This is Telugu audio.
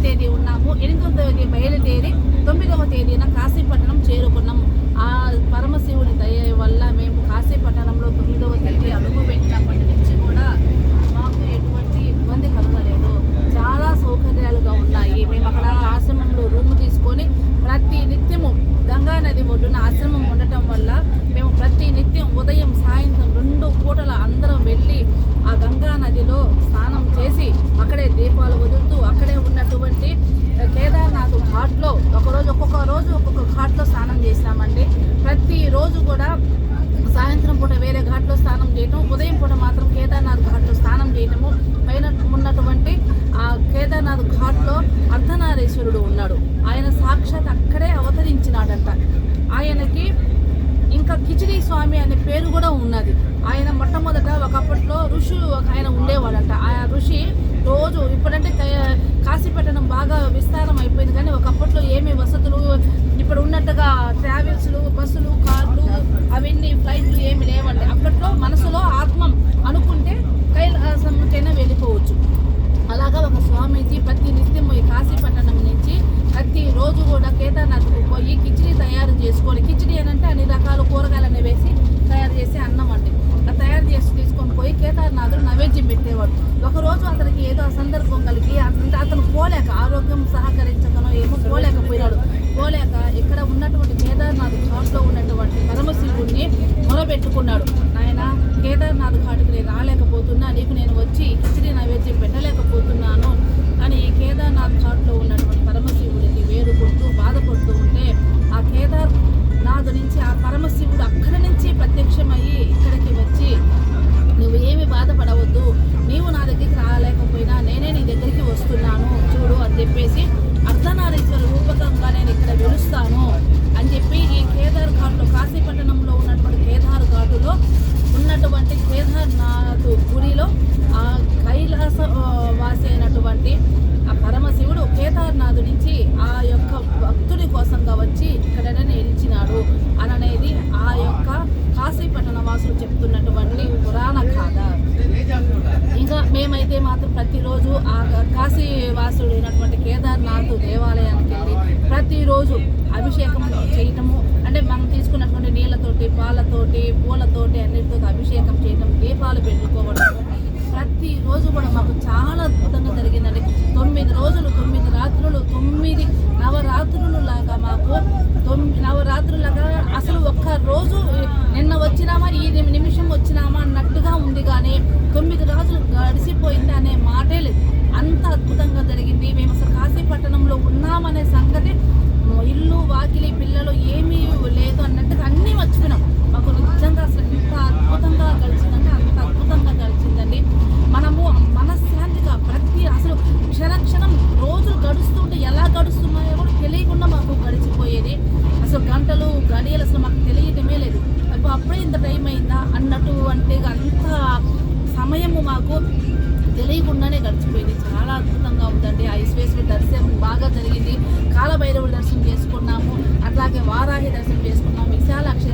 తేదీ ఉన్నాము. 8వ తేదీ బయలుదేరి 9వ తేదీన కాశీపట్టణం చేరుకున్నాం. ఆ పరమశివుడి దయ వల్ల మేము కాశీపట్టణంలో 9వ తేదీ అడుగు పెట్టినప్పటి నుంచి కూడా మాకు ఎటువంటి ఇబ్బంది కలగలేదు. చాలా సౌకర్యాలుగా ఉన్నాయి. మేము అక్కడ ఆశ్రమంలో రూము తీసుకొని ప్రతి నిత్యము గంగా నది ఒడ్డున ఆశ్రమం ఉండటం వల్ల మేము ప్రతి నిత్యం ఉదయం సాయంత్రం 2 పూటల అందరం వెళ్ళి ఆ గంగా నదిలో స్నానం చేసి అక్కడే దీపాలు వదులుతూ అక్కడే ఉన్నటువంటి కేదార్నాథ్ ఘాట్లో ఒక్కొక్క రోజు ఒక్కొక్క ఘాట్లో స్నానం చేసినామండి. ప్రతిరోజు కూడా సాయంత్రం పూట వేరే ఘాట్లో స్నానం చేయటం, ఉదయం పూట మాత్రం కేదార్నాథ్ ఘాట్లో స్నానం చేయటము. పైన ఉన్నటువంటి ఆ కేదార్నాథ్ ఘాట్లో అర్ధనారీశ్వరుడు ఉన్నాడు. ఆయన సాక్షాత్ అక్కడే అవతరించినాడంట. ఆయనకి ఇంకా కిచిడి స్వామి అనే పేరు కూడా ఉన్నది. ఆయన మొట్టమొదట ఒకప్పట్లో ఋషి ఆయన ఉండేవాడంట. ఆ ఋషి రోజు ఇప్పుడంటే కాశీపట్టణం బాగా విస్తారం అయిపోయింది, కానీ ఒకప్పట్లో ఏమి వసతులు ఇప్పుడు ఉన్నట్టుగా ట్రావెల్స్లు, బస్సులు, కార్లు, అవన్నీ ఫ్లైట్లు ఏమి లేవండి. అప్పట్లో మనసులో ఆత్మ అనుకుంటే కైలాసంకైనా వెళ్ళిపోవచ్చు. అలాగా ఒక స్వామీజీ ప్రతి నిత్యం ఈ కాశీపట్టణం నుంచి ప్రతిరోజు కూడా కేదార్నాథ్కు పోయి కిచిడి తయారు చేసుకొని, కిచిడి అని అంటే అన్ని రకాల కూరగాయలన్నీ వేసి తయారు చేసి అన్నం అండి తయారు చేసి తీసుకొని పోయి కేదార్నాథుడు నైవేద్యం పెట్టేవాడు. ఒకరోజు అతనికి ఏదో సందర్భం కలిగి అతను పోలేక, ఆరోగ్యం సహకరించకనో ఏమో పోలేకపోయాడు. ఇక్కడ ఉన్నటువంటి కేదార్నాథ్ ఘాట్లో ఉన్నటువంటి పరమశివుడిని మొరబెట్టుకున్నాడు. నాయన, కేదార్నాథ్ ఘాటుకి నేను రాలేకపోతున్నా, నీకు నేను వచ్చి కిచిడి నైవేద్యం పెట్టలేకపోతున్నాను అని కేదార్నాథ్ ఘాట్లో ఉన్నటువంటి పరమశివుడికి వేడుకుంటూ బాధపడుతూ ఉంటే ఆ కేదార్నాథ్ నుంచి ఆ పరమశివుడు అక్కడి నుంచి ప్రత్యక్షమయ్యి ఇక్కడికి వచ్చి, నువ్వు ఏమి బాధపడవద్దు, నీవు నా దగ్గరికి రాలేకపోయినా నేనే నీ దగ్గరికి వస్తున్నాను చూడు అని చెప్పేసి అర్ధనారీశ్వర రూపకంగా నేను ఇక్కడ వెలుస్తాను అని చెప్పి ఈ కేదార్ ఘాట్లో కాశీపట్టణంలో ఉన్నటువంటి కేదార్ ఘాటులో ఉన్నటువంటి కేదార్నాథ్ గుడిలో ఆ కైలాస వాసి అయినటువంటి ఆ పరమశివుడు కేదార్నాథ్ నుంచి ఆ యొక్క భక్తుడి కోసంగా వచ్చి ఇక్కడనే నిలిచినాడు అననేది ఆ యొక్క కాశీపట్టణ వాసులు చెప్తున్నటువంటి పురాణ గాథ. ఇంకా మేమైతే మాత్రం ప్రతిరోజు ఆ కాశీవాసుడు అయినటువంటి కేదార్నాథ్ దేవాలయానికి వెళ్ళి ప్రతిరోజు అభిషేకం చేయటము, అంటే మనం తీసుకున్నటువంటి నీళ్ళతోటి, పాలతోటి, పూలతోటి అన్నిటితో అభిషేకం చేయటం, దీపాలు పెట్టుకోవడం ప్రతిరోజు కూడా మాకు చాలా అద్భుతంగా జరిగిందండి. 9 రోజులు 9 రాత్రులు 9 నవరాత్రులు లాగా మాకు 9 నవరాత్రులాగా అసలు ఒక్క రోజు నిన్న వచ్చినామా ఈ నిమిషం వచ్చినామా అన్నట్టుగా ఉంది, కానీ 9 రోజులు గడిచిపోయింది అనే మాటే లేదు. అంత అద్భుతంగా జరిగింది. మేము అసలు కాశీపట్టణంలో ఉన్నామనే సంగతి, ఇల్లు వాకిలి పిల్లలు ఏమీ లేదు అన్నట్టుగా అన్నీ మర్చిపోయినాం. మాకు నిజంగా అసలు ఎంత అద్భుతంగా గడిచిందంటే అంత అద్భుతంగా గడిచిందండి. మనము మనశ్శాంతిగా అసలు క్షణం రోజులు గడుస్తుంటే ఎలా గడుస్తున్నాయో కూడా తెలియకుండా మాకు గడిచిపోయేది. అసలు గంటలు గడియలు అసలు మాకు తెలియటమే లేదు. అప్పుడే ఇంత టైం అయిందా అన్నట్టు, అంటే అంత సమయము మాకు తెలియకుండానే గడిచిపోయింది. చాలా అద్భుతంగా ఉందండి. ఆ విశ్వేశ్వరుడి దర్శనం బాగా జరిగింది. కాలభైరవుడి దర్శనం చేసుకున్నాము, అట్లాగే వారాహి దర్శనం చేసుకున్నాము, విశాలాక్షి